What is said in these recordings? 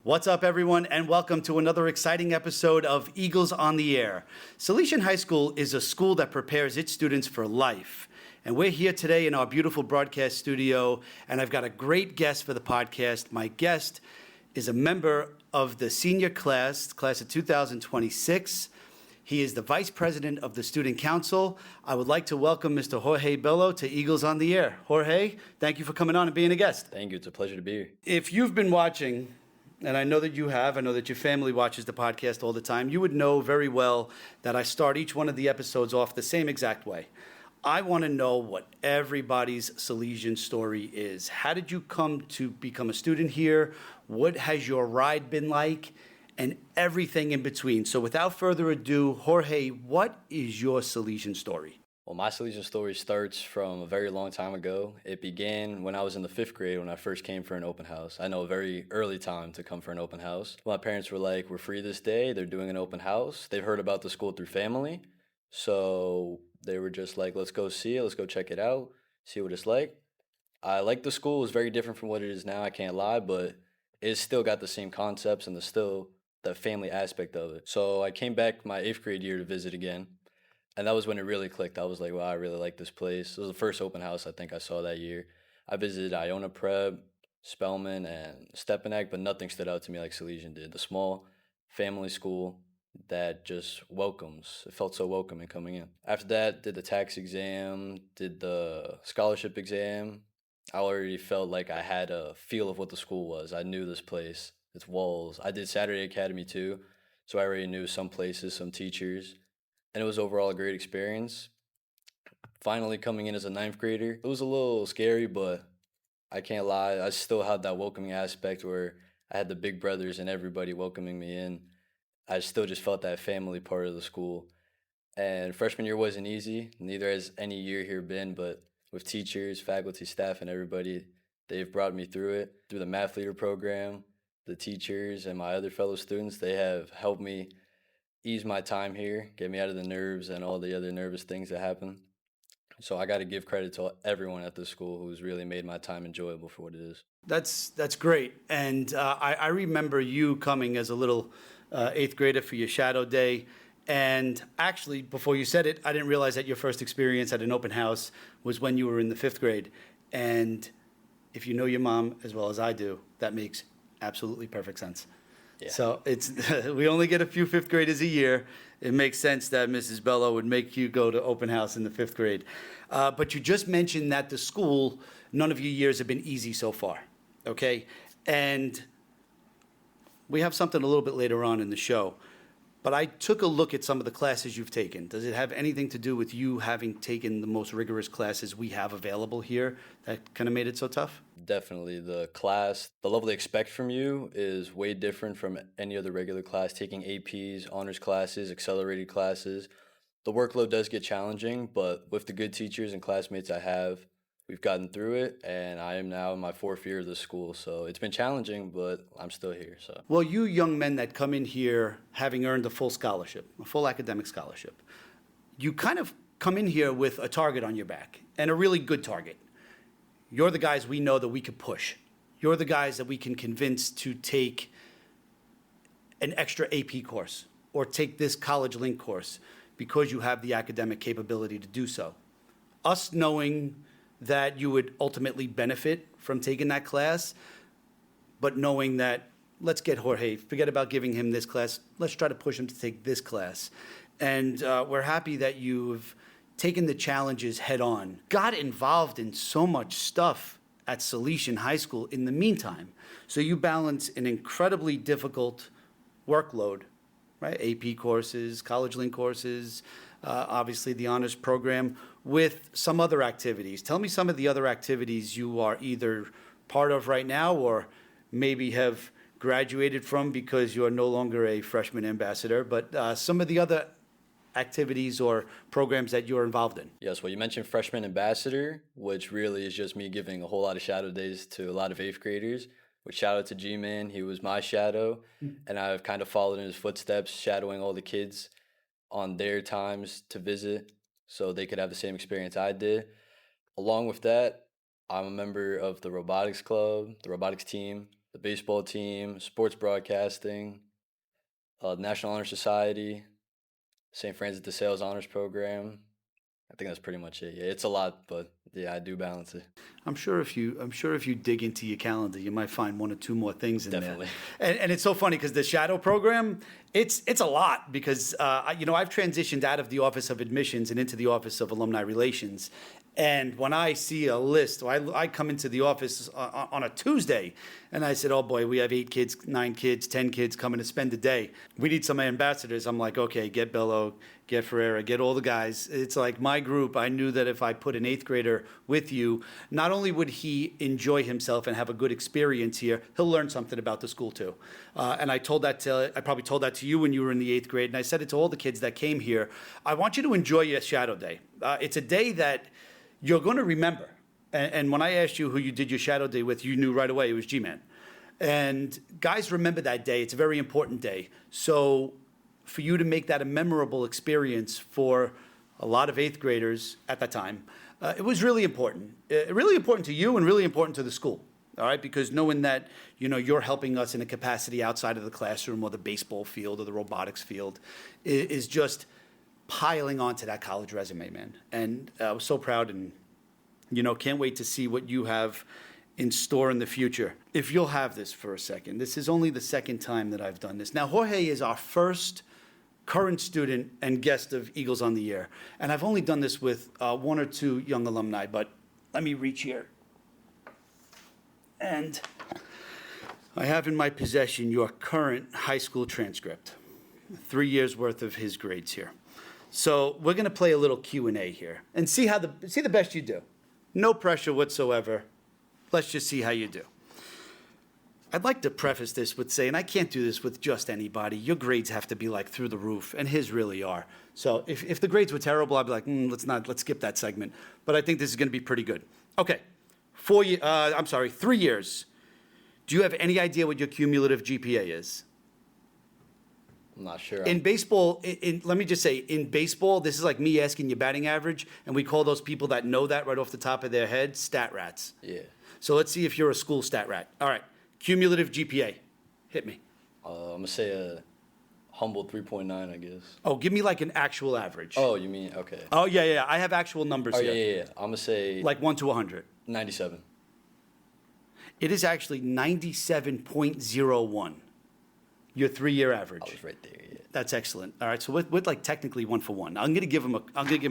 What's up, everyone, and welcome to another exciting episode of Eagles on the Air. Salesian High School is a school that prepares its students for life. And we're here today in our beautiful broadcast studio, and I've got a great guest for the podcast. My guest is a member of the senior class of 2026. He is the Vice President of the Student Council. I would like to welcome Mr. Jorge Bello to Eagles on the Air. Jorge, thank you for coming on and being a guest. Thank you. It's a pleasure to be here. If you've been watching, and I know that you have, I know that your family watches the podcast all the time, you would know very well that I start each one of the episodes off the same exact way. I want to know what everybody's Salesian story is. How did you come to become a student here? What has your ride been like? And everything in between. So without further ado, Jorge, what is your Salesian story? Well, my Salesian story starts from a very long time ago. It began when I was in the 5th grade when I first came for an open house. I know a very early time to come for an open house. My parents were like, we're free this day. They're doing an open house. They've heard about the school through family. So they were just like, let's go see it. Let's go check it out, see what it's like. I like the school. It's very different from what it is now. I can't lie, but it's still got the same concepts and the family aspect of it. So I came back my 8th grade year to visit again. And that was when it really clicked. I was like, wow, I really like this place. It was the first open house I think I saw that year. I visited Iona Prep, Spelman, and Stepanak, but nothing stood out to me like Salesian did. The small family school that just welcomes. It felt so welcoming coming in. After that, did the tax exam, did the scholarship exam. I already felt like I had a feel of what the school was. I knew this place, its walls. I did Saturday Academy too, so I already knew some places, some teachers. And it was overall a great experience. Finally coming in as a 9th grader, it was a little scary, but I can't lie, I still had that welcoming aspect where I had the big brothers and everybody welcoming me in. I still just felt that family part of the school. And freshman year wasn't easy, neither has any year here been, but with teachers, faculty, staff, and everybody, they've brought me through it. Through the math leader program, the teachers, and my other fellow students, they have helped me ease my time here, get me out of the nerves and all the other nervous things that happen. So I got to give credit to everyone at this school who's really made my time enjoyable for what it is. That's great. And I remember you coming as a little 8th grader for your shadow day. And actually, before you said it, I didn't realize that your first experience at an open house was when you were in the 5th grade. And if you know your mom as well as I do, that makes absolutely perfect sense. Yeah. So it's we only get a few 5th graders a year. It makes sense that Mrs. Bello would make you go to open house in the 5th grade. But you just mentioned that the school, none of your years have been easy so far, okay? And we have something a little bit later on in the show. But I took a look at some of the classes you've taken. Does it have anything to do with you having taken the most rigorous classes we have available here that kind of made it so tough? Definitely. The class, the level they expect from you is way different from any other regular class. Taking APs, honors classes, accelerated classes. The workload does get challenging, but with the good teachers and classmates I have, we've gotten through it, and I am now in my 4th year of the school. So it's been challenging, but I'm still here. So. Well, you young men that come in here having earned a full scholarship, a full academic scholarship, you kind of come in here with a target on your back, and a really good target. You're the guys we know that we could push. You're the guys that we can convince to take an extra AP course or take this college link course because you have the academic capability to do so. Us knowing that you would ultimately benefit from taking that class, but knowing that, let's get Jorge, forget about giving him this class, let's try to push him to take this class. And we're happy that you've taken the challenges head on, got involved in so much stuff at Salesian High School in the meantime. So you balance an incredibly difficult workload, right? AP courses, college link courses, obviously the honors program, with some other activities. Tell me some of the other activities you are either part of right now or maybe have graduated from because you are no longer a freshman ambassador, but some of the other activities or programs that you're involved in. Yes, well, you mentioned freshman ambassador, which really is just me giving a whole lot of shadow days to a lot of 8th graders. Which shout out to G-Man, he was my shadow, and I've kind of followed in his footsteps, shadowing all the kids on their times to visit so they could have the same experience I did. Along with that, I'm a member of the robotics club, the robotics team, the baseball team, sports broadcasting, National Honor Society, St. Francis de Sales Honors Program. I think that's pretty much it. Yeah, it's a lot, but yeah, I do balance it. I'm sure if you dig into your calendar, you might find one or two more things in Definitely. there. And it's so funny because the shadow program, it's a lot because I've transitioned out of the Office of Admissions and into the Office of Alumni Relations. And when I see a list, I come into the office on a Tuesday, and I said, oh boy, we have 8 kids, 9 kids, 10 kids coming to spend a day. We need some ambassadors. I'm like, okay, get Bello, get Ferreira, get all the guys. It's like my group. I knew that if I put an 8th grader with you, not only would he enjoy himself and have a good experience here, he'll learn something about the school too. And I probably told that to you when you were in the 8th grade, and I said it to all the kids that came here. I want you to enjoy your shadow day. It's a day that you're going to remember. And when I asked you who you did your shadow day with, you knew right away it was G-Man. And guys remember that day. It's a very important day. So for you to make that a memorable experience for a lot of 8th graders at that time, it was really important. Really important to you and really important to the school. All right, because knowing that, you're helping us in a capacity outside of the classroom or the baseball field or the robotics field is just piling onto that college resume, man. And I was so proud and, can't wait to see what you have in store in the future. If you'll have this for a second, this is only the second time that I've done this. Now, Jorge is our first current student and guest of Eagles on the Air. And I've only done this with 1 or 2 young alumni, but let me reach here. And I have in my possession your current high school transcript, 3 years worth of his grades here. So we're going to play a little Q&A here and see the best you do. No pressure whatsoever. Let's just see how you do. I'd like to preface this with saying I can't do this with just anybody. Your grades have to be like through the roof, and his really are. So if the grades were terrible, I'd be like, let's skip that segment. But I think this is going to be pretty good. Okay, 3 years. Do you have any idea what your cumulative GPA is? I'm not sure. In baseball, let me just say, in baseball, this is like me asking your batting average, and we call those people that know that right off the top of their head stat rats. Yeah. So let's see if you're a school stat rat. All right, cumulative GPA. Hit me. I'm going to say a humble 3.9, I guess. Oh, give me like an actual average. Oh, you mean, okay. Oh, yeah. I have actual numbers Oh, here. yeah. I'm going to say Like 1 to 100. 97. It is actually 97.01. Your 3-year average. I was right there, yeah. That's excellent. All right, so we're like technically 1 for 1. I'm gonna give him a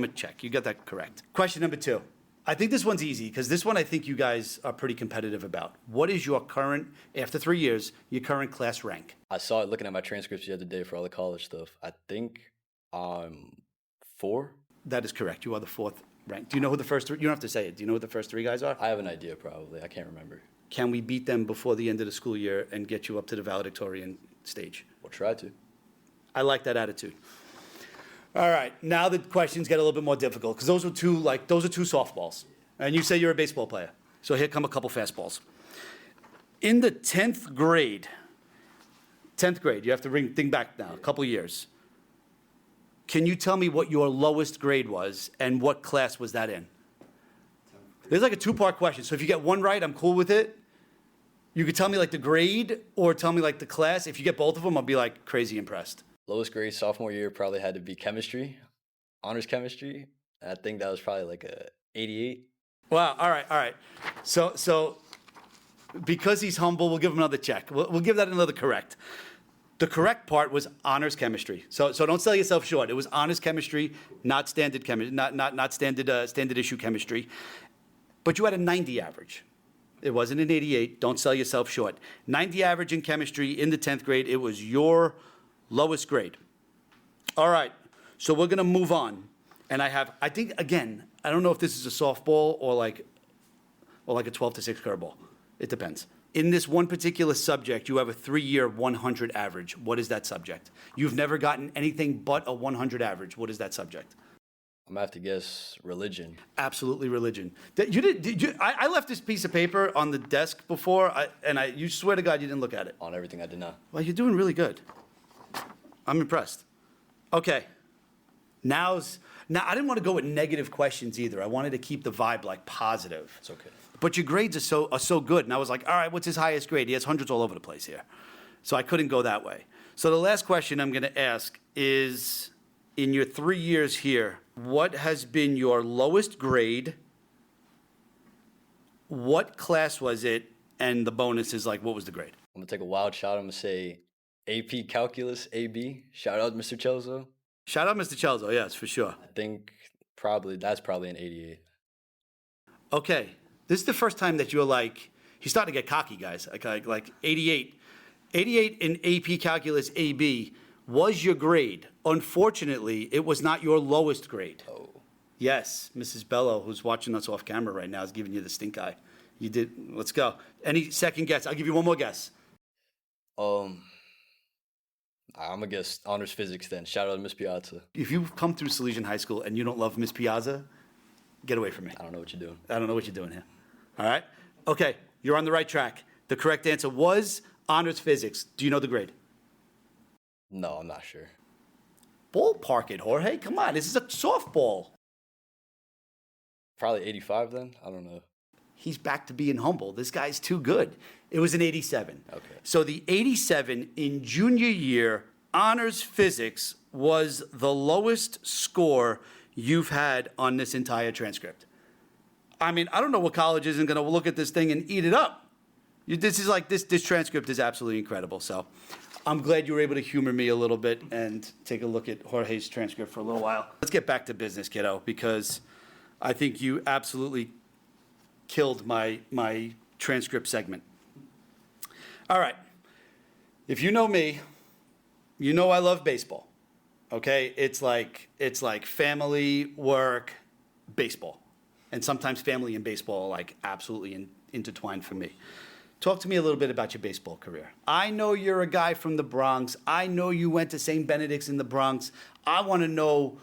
check. You got that correct. Question number 2. I think this one's easy because this one I think you guys are pretty competitive about. What is your current, after 3 years, your current class rank? I saw it looking at my transcripts the other day for all the college stuff. I think I'm 4. That is correct. You are the 4th ranked. Do you know who the first 3? You don't have to say it. Do you know who the first 3 guys are? I have an idea, probably. I can't remember. Can we beat them before the end of the school year and get you up to the valedictorian stage? We'll try to. I like that attitude. All right, now the questions get a little bit more difficult because those are 2 softballs. And you say you're a baseball player. So here come a couple fastballs. In the 10th grade, you have to think back now, a couple years. Can you tell me what your lowest grade was and what class was that in? There's like a 2-part question. So if you get one right, I'm cool with it. You could tell me like the grade or tell me like the class. If you get both of them, I'll be like crazy impressed. Lowest grade sophomore year probably had to be chemistry, honors chemistry. I think that was probably like a 88. Wow, all right. So because he's humble, we'll give him another check. We'll give that another correct. The correct part was honors chemistry. So don't sell yourself short. It was honors chemistry, not standard chemistry, not standard issue chemistry. But you had a 90 average. It wasn't an 88. Don't sell yourself short. 90 average in chemistry in the 10th grade. It was your lowest grade. All right. So we're going to move on. And I think, again, I don't know if this is a softball or like a 12 to 6 curveball. It depends. In this one particular subject, you have a 3-year 100 average. What is that subject? You've never gotten anything but a 100 average. What is that subject? I'm going to have to guess religion. Absolutely religion. I left this piece of paper on the desk before, you swear to God you didn't look at it. On everything I did not. Well, you're doing really good. I'm impressed. Okay. Now I didn't want to go with negative questions either. I wanted to keep the vibe like positive. It's okay. but your grades are so good. And I was like, all right, what's his highest grade? He has hundreds all over the place here. So I couldn't go that way. So the last question I'm going to ask is, in your 3 years here, what has been your lowest grade? What class was it? And the bonus is like, what was the grade? I'm gonna take a wild shot. I'm gonna say AP Calculus AB. Shout out Mr. Chelzo. Shout out Mr. Chelzo, yes, for sure. I think that's probably an 88. Okay, this is the first time that you're like, he's starting to get cocky, guys. Like 88. 88 in AP Calculus AB was your grade. Unfortunately, it was not your lowest grade. Oh. Yes, Mrs. Bello, who's watching us off camera right now, is giving you the stink eye. You did. Let's go. Any second guess? I'll give you one more guess. I'm gonna guess honors physics then. Shout out to Miss Piazza. If you've come through Salesian High School and you don't love Miss Piazza, get away from me. I don't know what you're doing. I don't know what you're doing here. All right? Okay, you're on the right track. The correct answer was honors physics. Do you know the grade? No, I'm not sure. Ballpark it, Jorge. Come on, this is a softball. Probably 85 then? I don't know. He's back to being humble. This guy's too good. It was an 87. Okay. So the 87 in junior year, honors physics, was the lowest score you've had on this entire transcript. I mean, I don't know what college isn't going to look at this thing and eat it up. This transcript is absolutely incredible. So I'm glad you were able to humor me a little bit and take a look at Jorge's transcript for a little while. Let's get back to business, kiddo, because I think you absolutely killed my transcript segment. All right. If you know me, you know I love baseball. Okay? It's like family, work, baseball. And sometimes family and baseball are like absolutely intertwined for me. Talk to me a little bit about your baseball career. I know you're a guy from the Bronx. I know you went to St. Benedict's in the Bronx. I want to know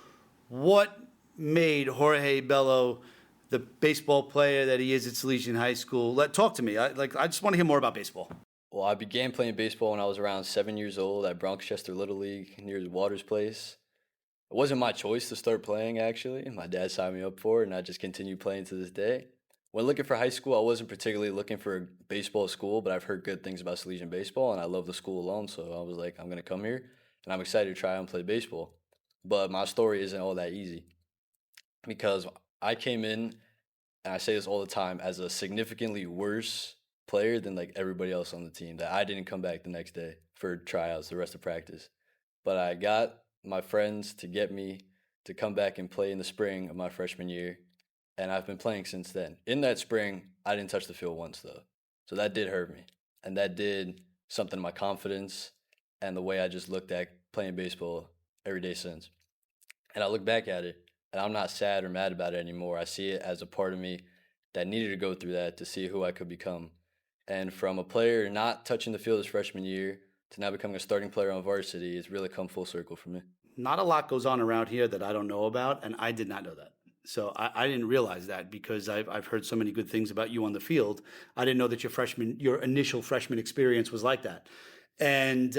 what made Jorge Bello the baseball player that he is at Salesian High School. Talk to me. I just want to hear more about baseball. Well, I began playing baseball when I was around 7 years old at Bronxchester Little League near Waters Place. It wasn't my choice to start playing, actually. My dad signed me up for it, and I just continued playing to this day. When looking for high school, I wasn't particularly looking for a baseball school, but I've heard good things about Salesian baseball, and I love the school alone, so I was like, I'm going to come here, and I'm excited to try and play baseball. But my story isn't all that easy because I came in, and I say this all the time, as a significantly worse player than like everybody else on the team, that I didn't come back the next day for tryouts, the rest of practice. But I got my friends to get me to come back and play in the spring of my freshman year, and I've been playing since then. In that spring, I didn't touch the field once, though. So that did hurt me, and that did something to my confidence and the way I just looked at playing baseball every day since. And I look back at it, and I'm not sad or mad about it anymore. I see it as a part of me that needed to go through that to see who I could become. And from a player not touching the field his freshman year to now becoming a starting player on varsity, it's really come full circle for me. Not a lot goes on around here that I don't know about, and I did not know that. So I didn't realize that because I've heard so many good things about you on the field. I didn't know that your initial freshman experience was like that. And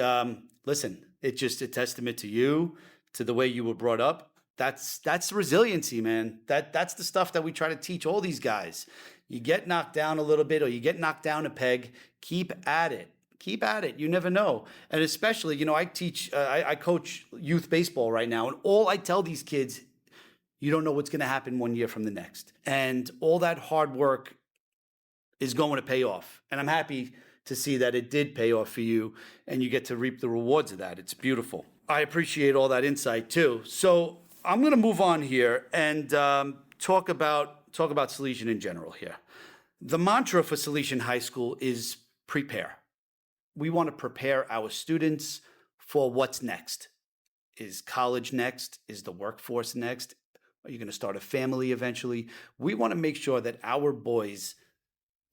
listen, it's just a testament to you, to the way you were brought up. That's resiliency, man. That's the stuff that we try to teach all these guys. You get knocked down a little bit or you get knocked down a peg, keep at it. Keep at it. You never know. And especially, I coach youth baseball right now, and all I tell these kids, you don't know what's going to happen 1 year from the next. And all that hard work is going to pay off. And I'm happy to see that it did pay off for you, and you get to reap the rewards of that. It's beautiful. I appreciate all that insight too. So I'm going to move on here and talk about Salesian in general here. The mantra for Salesian High School is prepare. We want to prepare our students for what's next. Is college next? Is the workforce next? Are you going to start a family eventually? We want to make sure that our boys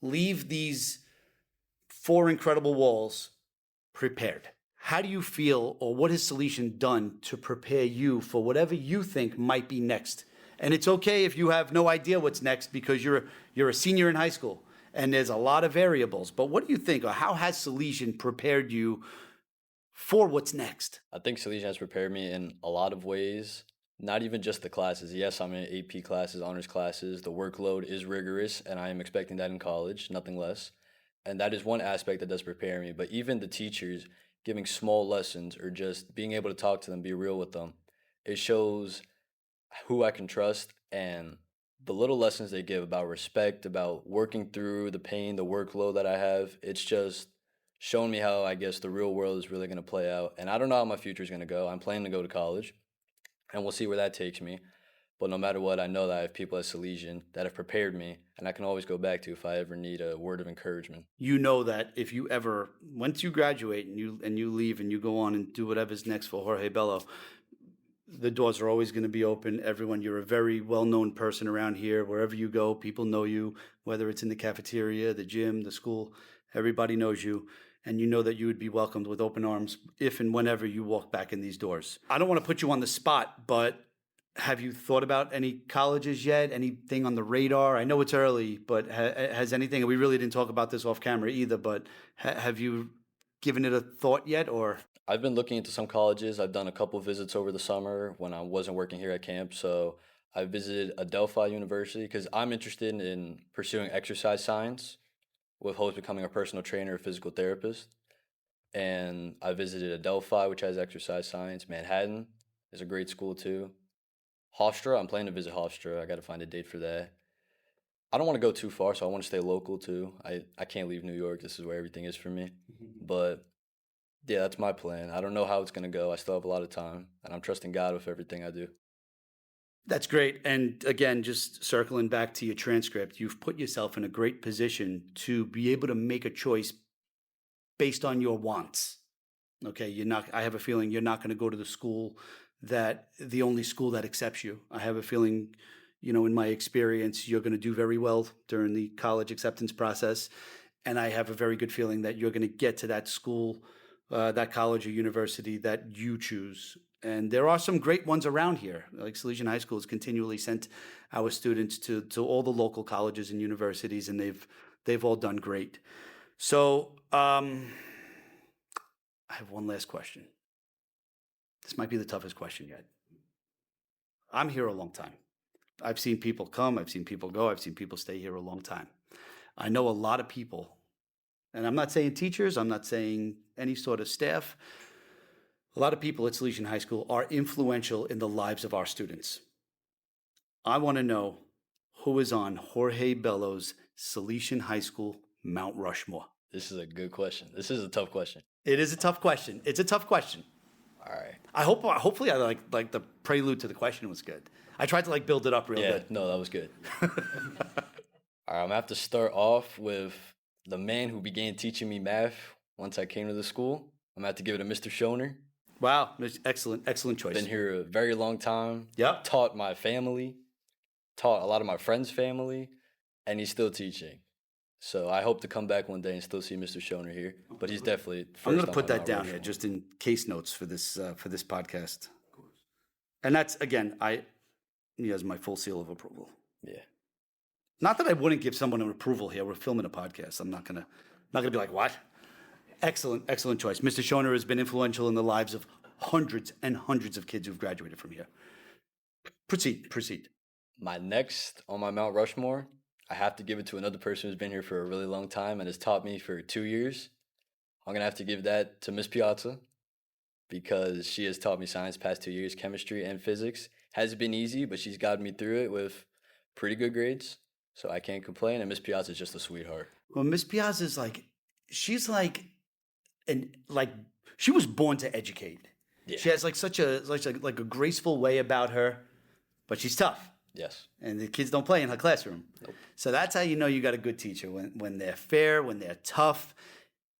leave these four incredible walls prepared. How do you feel, or what has Salesian done to prepare you for whatever you think might be next? And it's okay if you have no idea what's next because you're a senior in high school and there's a lot of variables. But what do you think, or how has Salesian prepared you for what's next? I think Salesian has prepared me in a lot of ways, Not even just the classes. Yes, I'm in AP classes, honors classes. The workload is rigorous, and I am expecting that in college, nothing less. And that is one aspect that does prepare me. But even the teachers giving small lessons or just being able to talk to them, be real with them, it shows who I can trust and the little lessons they give about respect, about working through the pain, the workload that I have. It's just shown me how I guess the real world is really going to play out. And I don't know how my future is going to go. I'm planning to go to college and we'll see where that takes me. But no matter what, I know that I have people at Salesian that have prepared me, and I can always go back to if I ever need a word of encouragement. You know that if you ever, once you graduate and you leave and you go on and do whatever's next for Jorge Bello, the doors are always going to be open. Everyone, you're a very well-known person around here. Wherever you go, people know you, whether it's in the cafeteria, the gym, the school, everybody knows you. And you know that you would be welcomed with open arms if and whenever you walk back in these doors. I don't want to put you on the spot, but have you thought about any colleges yet? Anything on the radar? I know it's early, but has anything, and we really didn't talk about this off camera either, but have you given it a thought yet, or? I've been looking into some colleges. I've done a couple visits over the summer when I wasn't working here at camp. So I visited Adelphi University because I'm interested in pursuing exercise science with hopes becoming a personal trainer or physical therapist. And I visited Adelphi, which has exercise science. Manhattan is a great school too. Hofstra, I'm planning to visit Hofstra. I got to find a date for that. I don't want to go too far, so I want to stay local too. I can't leave New York. This is where everything is for me. But yeah, that's my plan. I don't know how it's going to go. I still have a lot of time, and I'm trusting God with everything I do. That's great. And again, just circling back to your transcript, you've put yourself in a great position to be able to make a choice based on your wants. Okay, I have a feeling you're not going to go to the only school that accepts you. I have a feeling, in my experience, you're going to do very well during the college acceptance process. And I have a very good feeling that you're going to get to that school, that college or university that you choose. And there are some great ones around here. Like Salesian High School has continually sent our students to all the local colleges and universities, and they've all done great. So I have one last question. This might be the toughest question yet. I'm here a long time. I've seen people come, I've seen people go, I've seen people stay here a long time. I know a lot of people, and I'm not saying teachers, I'm not saying any sort of staff. A lot of people at Salesian High School are influential in the lives of our students. I want to know who is on Jorge Bello's Salesian High School Mount Rushmore. This is a good question. This is a tough question. It is a tough question. It's a tough question. All right. Hopefully I like the prelude to the question was good. I tried to build it up real good. Yeah, no, that was good. All right, I'm gonna have to start off with the man who began teaching me math once I came to the school. I'm gonna have to give it to Mr. Schoner. Wow, excellent choice. Been here a very long time. Yep. Taught my family, taught a lot of my friends' family, and he's still teaching. So I hope to come back one day and still see Mr. Schoner here. But he's definitely first. I'm going to put that down here just in case notes for this podcast. And that's, again, he has my full seal of approval. Yeah. Not that I wouldn't give someone an approval here. We're filming a podcast. I'm not gonna be like, what? Excellent choice. Mr. Schoner has been influential in the lives of hundreds and hundreds of kids who've graduated from here. Proceed. My next on my Mount Rushmore, I have to give it to another person who's been here for a really long time and has taught me for 2 years. I'm going to have to give that to Miss Piazza because she has taught me science past 2 years, chemistry and physics. Hasn't been easy, but she's gotten me through it with pretty good grades, so I can't complain. And Miss Piazza is just a sweetheart. Well, Miss Piazza is she was born to educate. Yeah. She has such a graceful way about her, but she's tough. Yes. And the kids don't play in her classroom. Nope. So that's how you know you got a good teacher, when they're fair, when they're tough,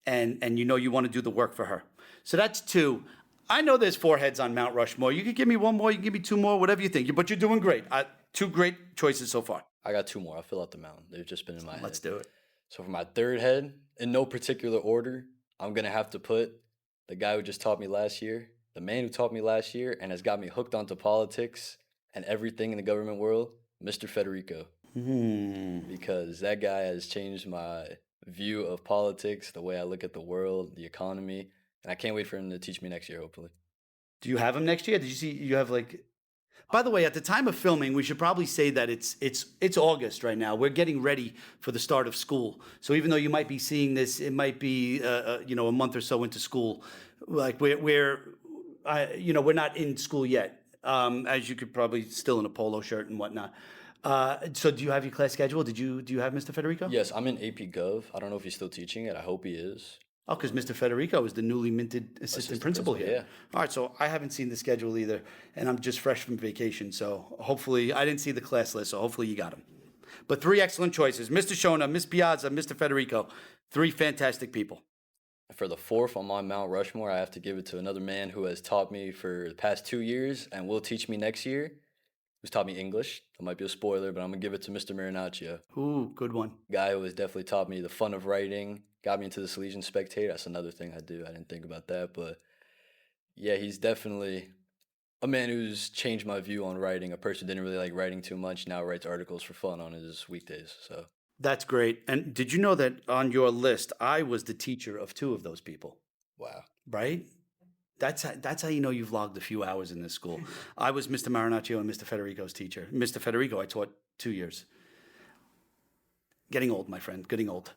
and you want to do the work for her. So that's 2. I know there's 4 heads on Mount Rushmore. You could give me 1 more, you can give me 2 more, whatever you think. But you're doing great. 2 great choices so far. I got 2 more. I'll fill out the mountain. They've just been in my head. Let's do it. So for my 3rd head, in no particular order, I'm going to have to put the guy who just taught me last year, the man who taught me last year and has got me hooked onto politics and everything in the government world, Mr. Federico. Because that guy has changed my view of politics, the way I look at the world, the economy, and I can't wait for him to teach me next year, hopefully. Do you have him next year? Did you see you have By the way, at the time of filming, we should probably say that it's August right now. We're getting ready for the start of school. So even though you might be seeing this, it might be a month or so into school. Like we're not in school yet. As you could probably still in a polo shirt and whatnot. So do you have your class schedule? Do you have Mr. Federico? Yes, I'm in AP Gov. I don't know if he's still teaching it. I hope he is. Oh, because Mr. Federico is the newly minted assistant principal here. Yeah. All right, so I haven't seen the schedule either, and I'm just fresh from vacation, so hopefully, I didn't see the class list, so hopefully you got them. But 3 excellent choices, Mr. Shona, Miss Piazza, Mr. Federico, 3 fantastic people. For the 4th on my Mount Rushmore, I have to give it to another man who has taught me for the past 2 years and will teach me next year, who's taught me English. That might be a spoiler, but I'm going to give it to Mr. Marinaccio. Ooh, good one. Guy who has definitely taught me the fun of writing, got me into the Salesian Spectator. That's another thing I do. I didn't think about that, but yeah, he's definitely a man who's changed my view on writing. A person who didn't really like writing too much, now writes articles for fun on his weekdays. So That's great. And did you know that on your list, I was the teacher of 2 of those people, wow. right? That's how you know you've logged a few hours in this school. I was Mr. Marinaccio and Mr. Federico's teacher. Mr. Federico, I taught 2 years. Getting old, my friend, getting old.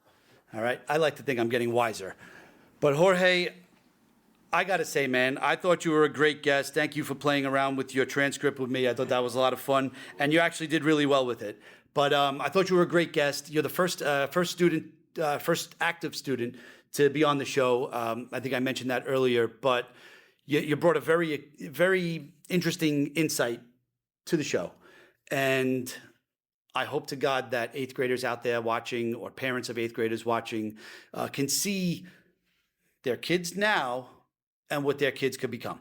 All right? I like to think I'm getting wiser. But Jorge, I got to say, man, I thought you were a great guest. Thank you for playing around with your transcript with me. I thought that was a lot of fun, and you actually did really well with it. But I thought you were a great guest. You're the first active student to be on the show. I think I mentioned that earlier, but you brought a very, very interesting insight to the show. And I hope to God that 8th graders out there watching, or parents of 8th graders watching, can see their kids now and what their kids could become.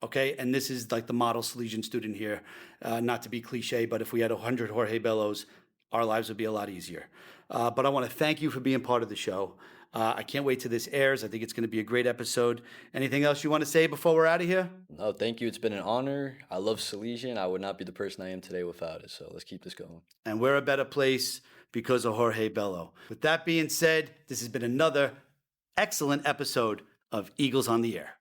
Okay, and this is like the model Salesian student here. Not to be cliche, but if we had 100 Jorge Bellos, our lives would be a lot easier. But I want to thank you for being part of the show. I can't wait till this airs. I think it's going to be a great episode. Anything else you want to say before we're out of here? No, thank you. It's been an honor. I love Salesian. I would not be the person I am today without it. So let's keep this going. And we're a better place because of Jorge Bello. With that being said, this has been another excellent episode of Eagles on the Air.